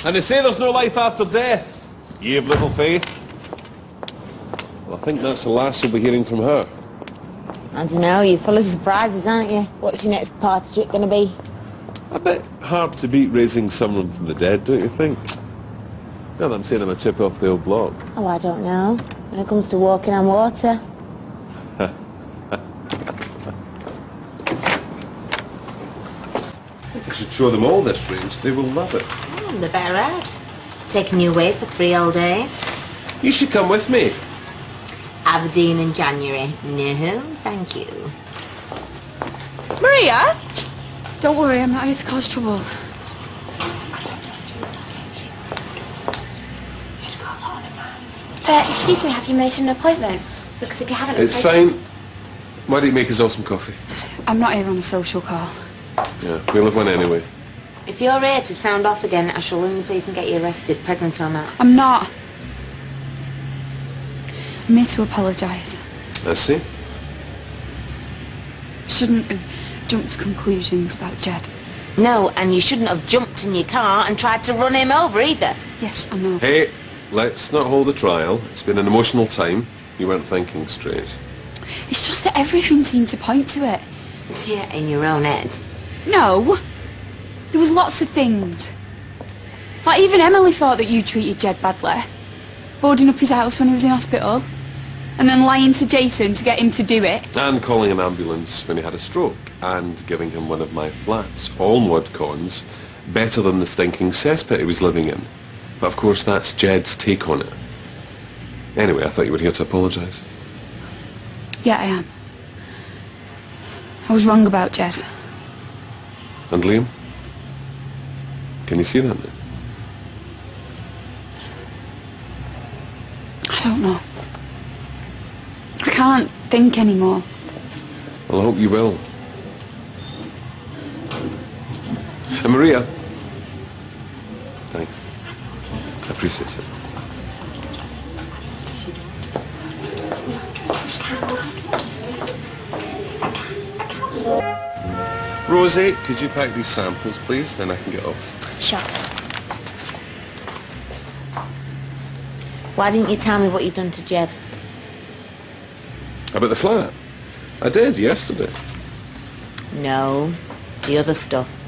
And they say there's no life after death. You've little faith. Well, I think that's the last we'll be hearing from her. I don't know, you're full of surprises, aren't you? What's your next party trick going to be? A bit hard to beat raising someone from the dead, don't you think? Now that I'm saying I'm a chip off the old block. Oh, I don't know. When it comes to walking on water. I should show them all this range. They will love it. Oh, the better out. Taking you away for 3 whole days. You should come with me. Aberdeen in January. No, thank you. Maria? Don't worry, I'm not here to cause trouble. Excuse me, have you made an appointment? Because if you haven't... It's fine. Why don't you make us all some coffee? I'm not here on a social call. Yeah, we'll have one anyway. If you're here to sound off again, I shall ring the police and get you arrested, pregnant or not. I'm not. I'm here to apologise. I see. Shouldn't have jumped to conclusions about Jed. No, and you shouldn't have jumped in your car and tried to run him over either. Yes, I know. Hey, let's not hold a trial. It's been an emotional time. You weren't thinking straight. It's just that everything seemed to point to it. Yeah, in your own head. No. There was lots of things. Like, even Emily thought that you treated Jed badly. Boarding up his house when he was in hospital. And then lying to Jason to get him to do it. And calling an ambulance when he had a stroke. And giving him one of my flats. All mod cons. Better than the stinking cesspit he was living in. But of course that's Jed's take on it. Anyway, I thought you were here to apologise. Yeah, I am. I was wrong about Jed. And Liam? Can you see that now? I don't know. I can't think anymore. Well, I hope you will. And Maria. Thanks. I appreciate it. Rosie, could you pack these samples, please? Then I can get off. Sure. Why didn't you tell me what you'd done to Jed? About the flat? I did, yesterday. No, the other stuff.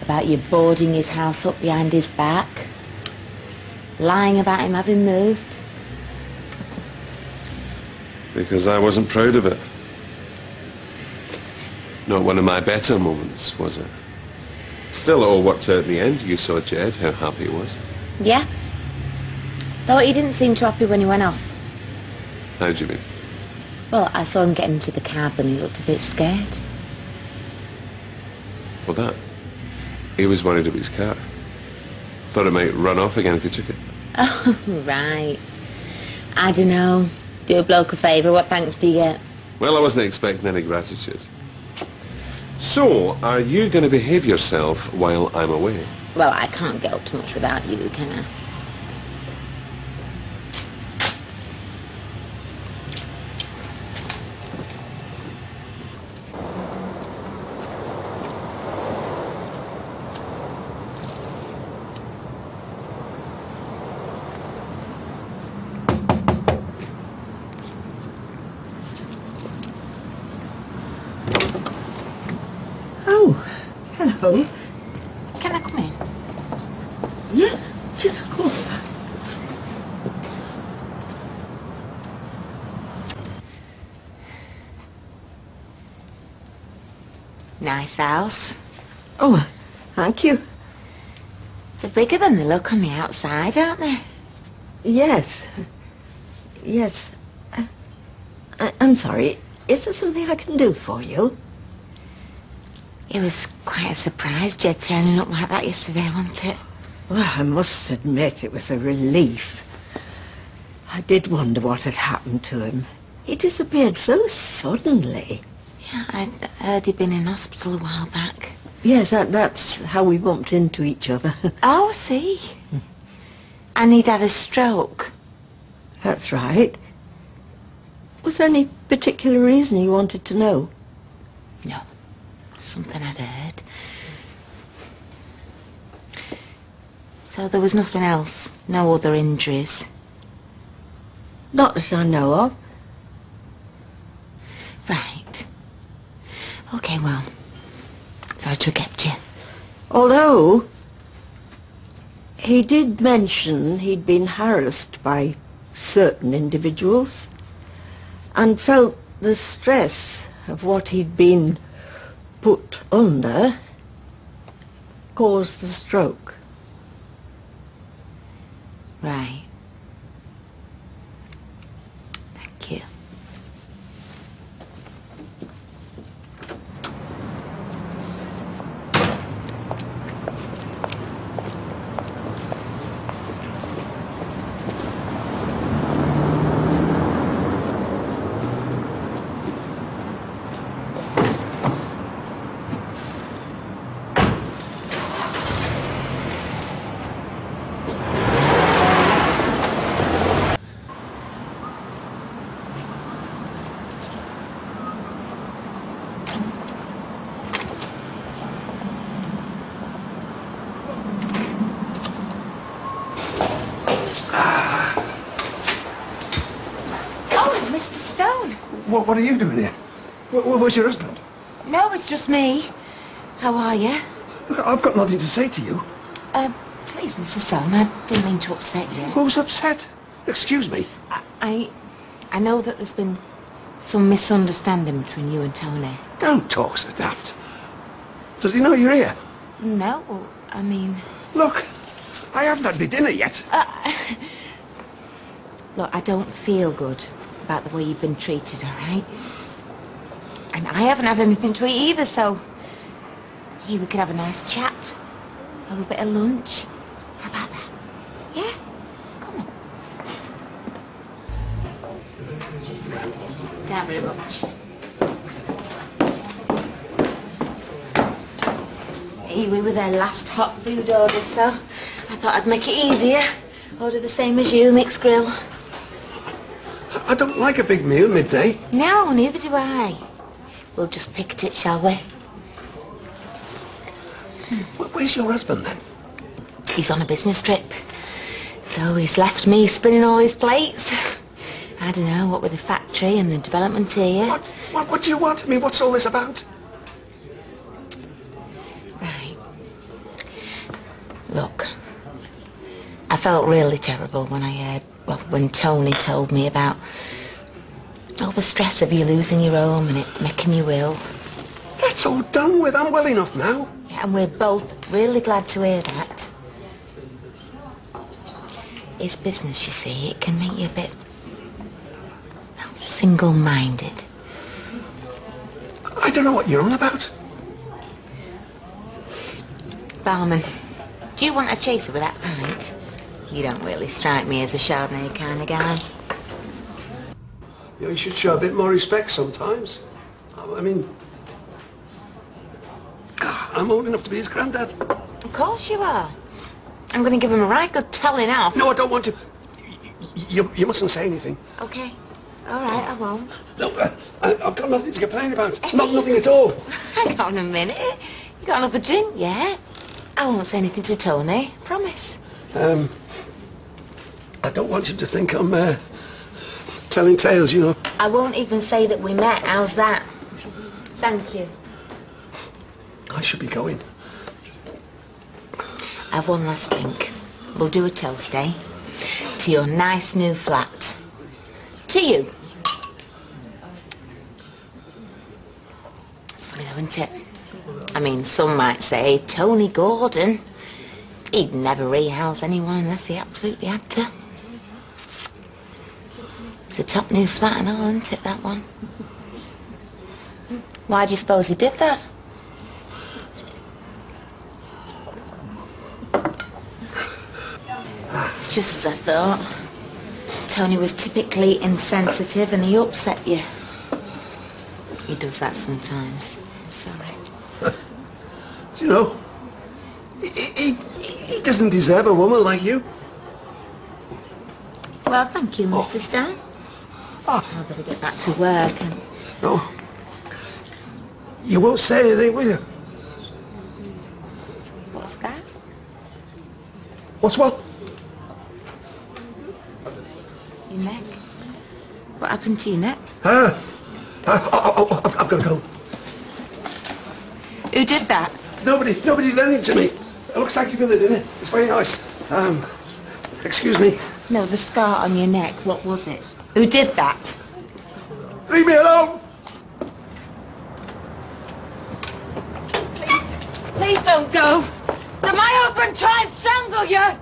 About you boarding his house up behind his back. Lying about him having moved. Because I wasn't proud of it. Not one of my better moments, was it? Still, it all worked out in the end. You saw Jed, how happy he was. Yeah. Though he didn't seem too happy when he went off. How do you mean? Well, I saw him get into the cab and he looked a bit scared. Well, that. He was worried about his car. Thought it might run off again if he took it. Oh, right. I don't know. Do a bloke a favour, what thanks do you get? Well, I wasn't expecting any gratitude. So, are you going to behave yourself while I'm away? Well, I can't get up to much without you, can I? Hello. Can I come in? Yes, yes, of course. Nice house. Oh, thank you. They're bigger than they look on the outside, aren't they? Yes. Yes. I'm sorry. Is there something I can do for you? It was quite a surprise, Jed turning up like that yesterday, wasn't it? Well, I must admit it was a relief. I did wonder what had happened to him. He disappeared so suddenly. Yeah, I'd heard he'd been in hospital a while back. Yes, that's how we bumped into each other. Oh, I see. And he'd had a stroke. That's right. Was there any particular reason you wanted to know? No. Something I'd heard. So there was nothing else? No other injuries? Not that I know of. Right. OK, well, sorry to have kept you. Although, he did mention he'd been harassed by certain individuals and felt the stress of what he'd been put under caused the stroke. Right. Thank you. Mr. Stone. What are you doing here? Where's your husband? No, it's just me. How are you? Look, I've got nothing to say to you. Please, Mr. Stone, I didn't mean to upset you. Who's upset? Excuse me. I know that there's been some misunderstanding between you and Tony. Don't talk so daft. Does he know you're here? No, I mean... Look, I haven't had my dinner yet. Look, I don't feel good about the way you've been treated, all right? And I haven't had anything to eat either, so... Here, we could have a nice chat. Have a bit of lunch. How about that? Yeah? Come on. Don't very much. Hey, we were their last hot food order, so I thought I'd make it easier. Order the same as you, mixed grill. I don't like a big meal midday. No, neither do I. We'll just pick at it, shall we? Where's your husband, then? He's on a business trip. So he's left me spinning all his plates. I don't know, what with the factory and the development here. What do you want? I mean, what's all this about? Right. Look, I felt really terrible when I heard, well, when Tony told me about all the stress of you losing your home and it making you ill. That's all done with. I'm well enough now. Yeah, and we're both really glad to hear that. It's business, you see. It can make you a bit single-minded. I don't know what you're on about. Barman, do you want a chaser with that pint? You don't really strike me as a Chardonnay kind of guy. You should show a bit more respect sometimes. I mean... I'm old enough to be his granddad. Of course you are. I'm going to give him a right good telling off. No, I don't want to. You mustn't say anything. OK. All right, I won't. No, I've got nothing to complain about. Nothing at all. Hang on a minute. You got another drink, yeah? I won't say anything to Tony. Promise. I don't want you to think I'm telling tales, you know. I won't even say that we met. How's that? Thank you. I should be going. Have one last drink. We'll do a toast, eh? To your nice new flat. To you. It's funny though, isn't it? I mean, some might say Tony Gordon. He'd never rehouse anyone unless he absolutely had to. It's a top new flat and all, isn't it, that one? Why do you suppose he did that? It's just as I thought. Tony was typically insensitive and he upset you. He does that sometimes. I'm sorry. Do you know, he doesn't deserve a woman like you. Well, thank you, Mr. Stone. Oh. I better get back to work and... No. You won't say anything, will you? What's that? What's what? Your neck. What happened to your neck? I've got to go. Who did that? Nobody did anything to me. It looks like you've been there, didn't it? It's very nice. Excuse me. No, the scar on your neck. What was it? Who did that? Leave me alone! Please don't go. Did my husband try and strangle you?